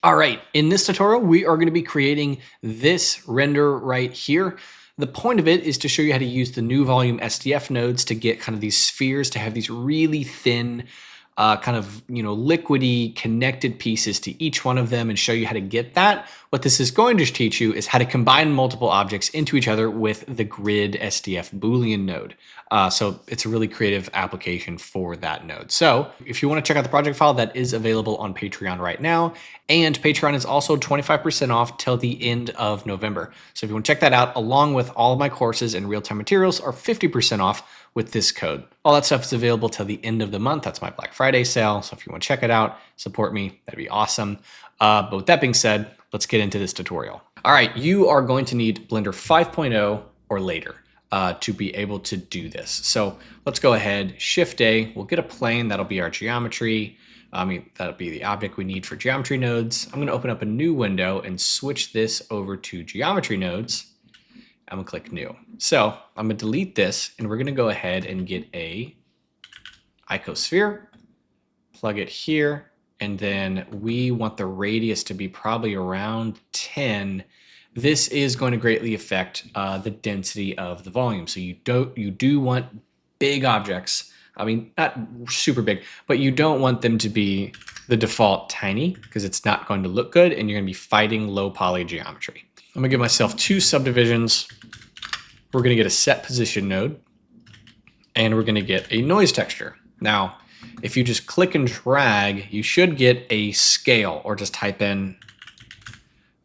All right, in this tutorial, we are going to be creating this render right here. The point of it is to show you how to use the new volume SDF nodes to get kind of these spheres to have these really thin, kind of, liquidy connected pieces to each one of them and show you how to get that. What this is going to teach you is how to combine multiple objects into each other with the grid SDF Boolean node. So it's a really creative application for that node. So if you want to check out the project file, that is available on Patreon right now. And Patreon is also 25% off till the end of November. So if you want to check that out, along with all of my courses and real-time materials are 50% off with this code. All that stuff is available till the end of the month. That's my Black Friday sale. So if you want to check it out, support me, that'd be awesome. But with that being said, let's get into this tutorial. All right, you are going to need Blender 5.0 or later to be able to do this. So let's go ahead, Shift A, we'll get a plane, that'll be our geometry. That'll be the object we need for geometry nodes. I'm gonna open up a new window and switch this over to geometry nodes. I'm gonna click new. So I'm gonna delete this and we're gonna go ahead and get a icosphere, plug it here, and then we want the radius to be probably around 10. This is going to greatly affect the density of the volume. So you do want big objects. I mean, not super big, but you don't want them to be the default tiny because it's not going to look good and you're going to be fighting low poly geometry. I'm going to give myself 2 subdivisions. We're going to get a set position node and we're going to get a noise texture. Now, if you just click and drag, you should get a scale, or just type in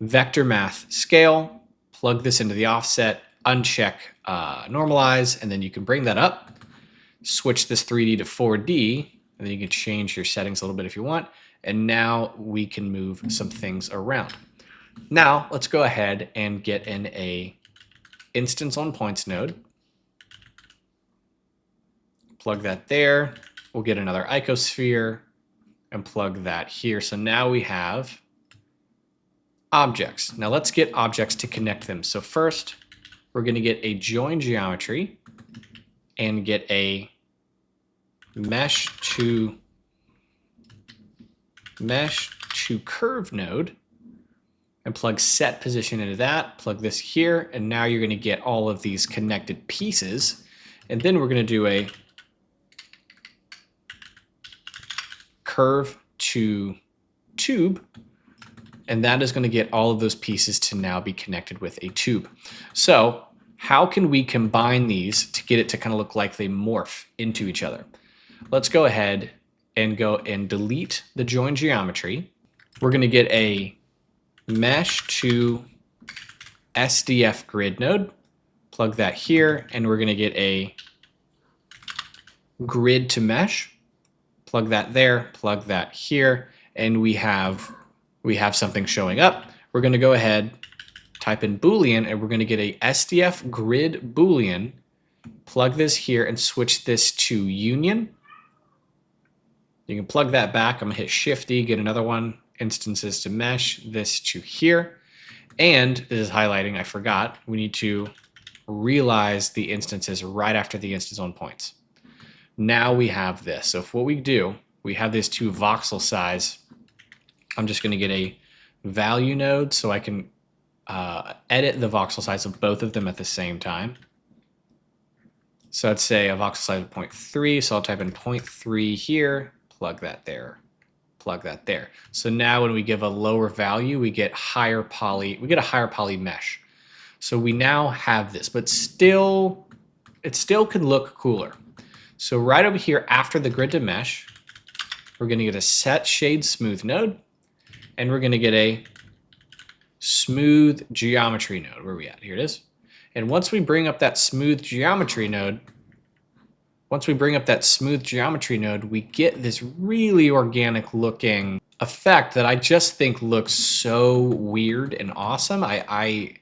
vector math scale, plug this into the offset, uncheck normalize, and then you can bring that up, switch this 3D to 4D, and then you can change your settings a little bit if you want. And now we can move some things around. Now let's go ahead and get in a instance on points node. Plug that there. We'll get another icosphere and plug that here. So now we have objects. Now let's get objects to connect them. So first, we're going to get a join geometry and get a mesh to curve node and plug set position into that, plug this here, and now you're going to get all of these connected pieces. And then we're going to do a curve to tube, and that is going to get all of those pieces to now be connected with a tube. So how can we combine these to get it to kind of look like they morph into each other? Let's go ahead and go and delete the join geometry. We're going to get a mesh to SDF grid node, plug that here, and we're going to get a grid to mesh, plug that there, plug that here, and we have something showing up. We're going to go ahead, type in Boolean, and we're going to get a SDF grid Boolean, plug this here and switch this to union. You can plug that back. I'm going to hit Shift E, get another one, instances to mesh, this to here. And this is highlighting, I forgot, we need to realize the instances right after the instance on points. Now we have this. So if what we do, we have these 2 voxel size. I'm just going to get a value node so I can edit the voxel size of both of them at the same time. So let's say a voxel size of 0.3. So I'll type in 0.3 here, plug that there, plug that there. So now when we give a lower value, we get higher poly. We get a higher poly mesh. So we now have this, but still, it still can look cooler. So right over here after the grid to mesh, we're going to get a set shade smooth node, and we're going to get a smooth geometry node. Where are we at? Here it is. And once we bring up that smooth geometry node, we get this really organic looking effect that I just think looks so weird and awesome. I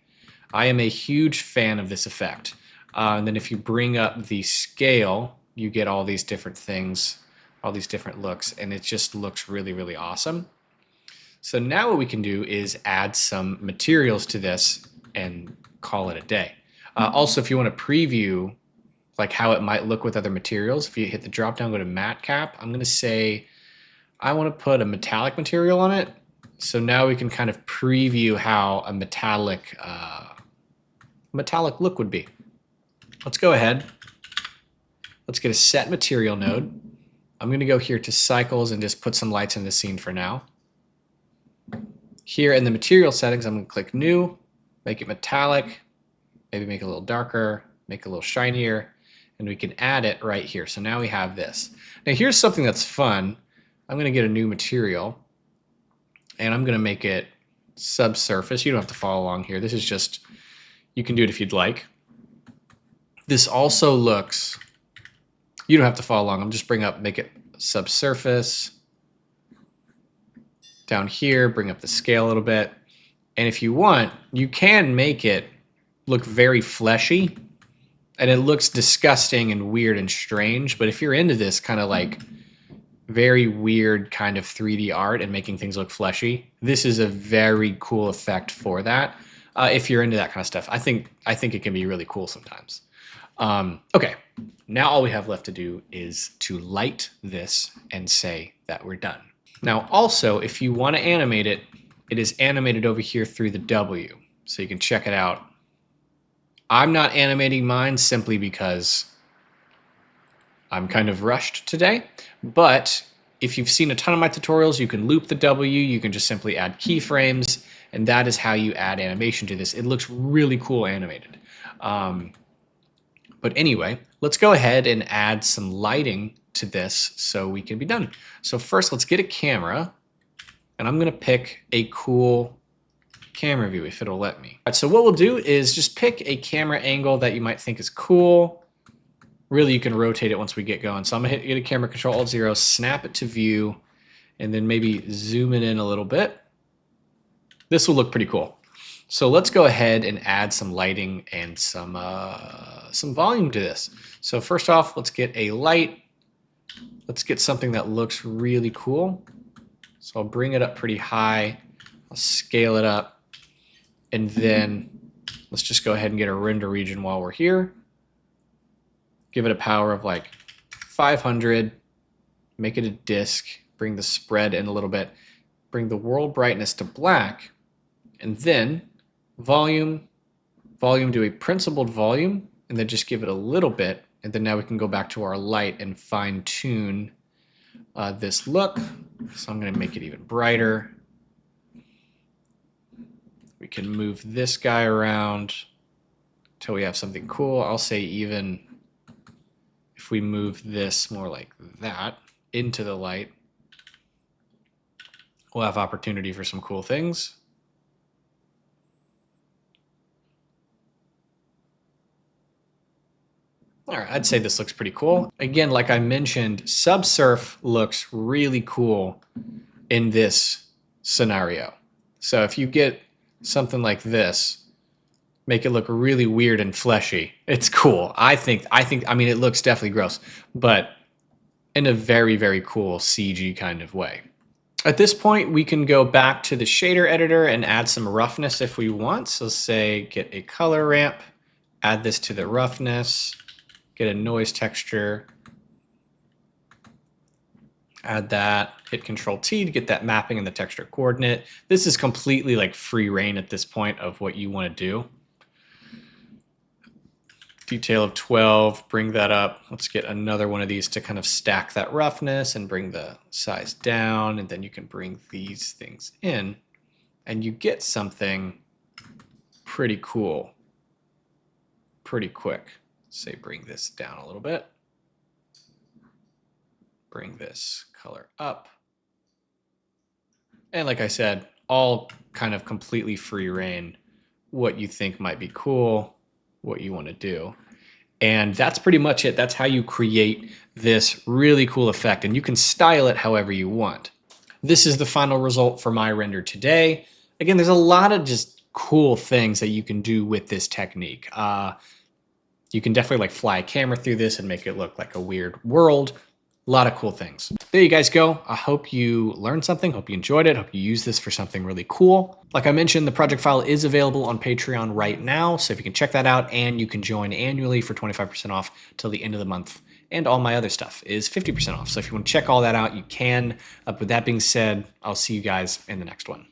am a huge fan of this effect. And then if you bring up the scale, you get all these different things, all these different looks, and it just looks really, really awesome. So now what we can do is add some materials to this and call it a day. Also, if you want to preview like how it might look with other materials, if you hit the drop down, go to matte cap, I'm going to say I want to put a metallic material on it. So now we can kind of preview how a metallic look would be. Let's go ahead. Let's get a set material node. I'm going to go here to cycles and just put some lights in the scene for now. Here in the material settings, I'm going to click new, make it metallic, maybe make it a little darker, make it a little shinier, and we can add it right here. So now we have this. Now here's something that's fun. I'm going to get a new material and I'm going to make it subsurface. You don't have to follow along here. This is just, you can do it if you'd like. This also looks, you don't have to follow along. I'm just make it subsurface. Down here, bring up the scale a little bit. And if you want, you can make it look very fleshy. And it looks disgusting and weird and strange. But if you're into this kind of like very weird kind of 3D art and making things look fleshy, this is a very cool effect for that. If you're into that kind of stuff, I think it can be really cool sometimes. Okay, now all we have left to do is to light this and say that we're done. Now also, if you want to animate it, it is animated over here through the W, so you can check it out. I'm not animating mine simply because I'm kind of rushed today, but if you've seen a ton of my tutorials, you can loop the W, you can just simply add keyframes, and that is how you add animation to this. It looks really cool animated. But anyway, let's go ahead and add some lighting to this so we can be done. So first, let's get a camera, and I'm gonna pick a cool camera view if it'll let me. All right, so what we'll do is just pick a camera angle that you might think is cool. Really, you can rotate it once we get going. So I'm gonna get a camera, Control Alt 0, snap it to view, and then maybe zoom it in a little bit. This will look pretty cool. So let's go ahead and add some lighting and some volume to this. So first off, let's get a light. Let's get something that looks really cool. So I'll bring it up pretty high. I'll scale it up. And then let's just go ahead and get a render region while we're here. Give it a power of like 500. Make it a disk. Bring the spread in a little bit. Bring the world brightness to black. And then volume to a principled volume, and then just give it a little bit, and then now we can go back to our light and fine tune this look. So I'm going to make it even brighter. We can move this guy around until we have something cool. I'll say even if we move this more like that into the light, we'll have opportunity for some cool things. All right, I'd say this looks pretty cool. Again, like I mentioned, subsurf looks really cool in this scenario. So if you get something like this, make it look really weird and fleshy, it's cool. I mean, it looks definitely gross, but in a very, very cool CG kind of way. At this point, we can go back to the shader editor and add some roughness if we want. So say get a color ramp, add this to the roughness, get a noise texture, add that, hit Control T to get that mapping in the texture coordinate. This is completely like free reign at this point of what you want to do. Detail of 12, bring that up. Let's get another one of these to kind of stack that roughness and bring the size down, and then you can bring these things in and you get something pretty cool pretty quick. Say bring this down a little bit. Bring this color up. And like I said, all kind of completely free reign, what you think might be cool, what you want to do. And that's pretty much it. That's how you create this really cool effect, and you can style it however you want. This is the final result for my render today. Again, there's a lot of just cool things that you can do with this technique. You can definitely like fly a camera through this and make it look like a weird world. A lot of cool things. There you guys go. I hope you learned something. Hope you enjoyed it. Hope you use this for something really cool. Like I mentioned, the project file is available on Patreon right now. So if you can check that out, and you can join annually for 25% off till the end of the month. And all my other stuff is 50% off. So if you want to check all that out, you can. With that being said, I'll see you guys in the next one.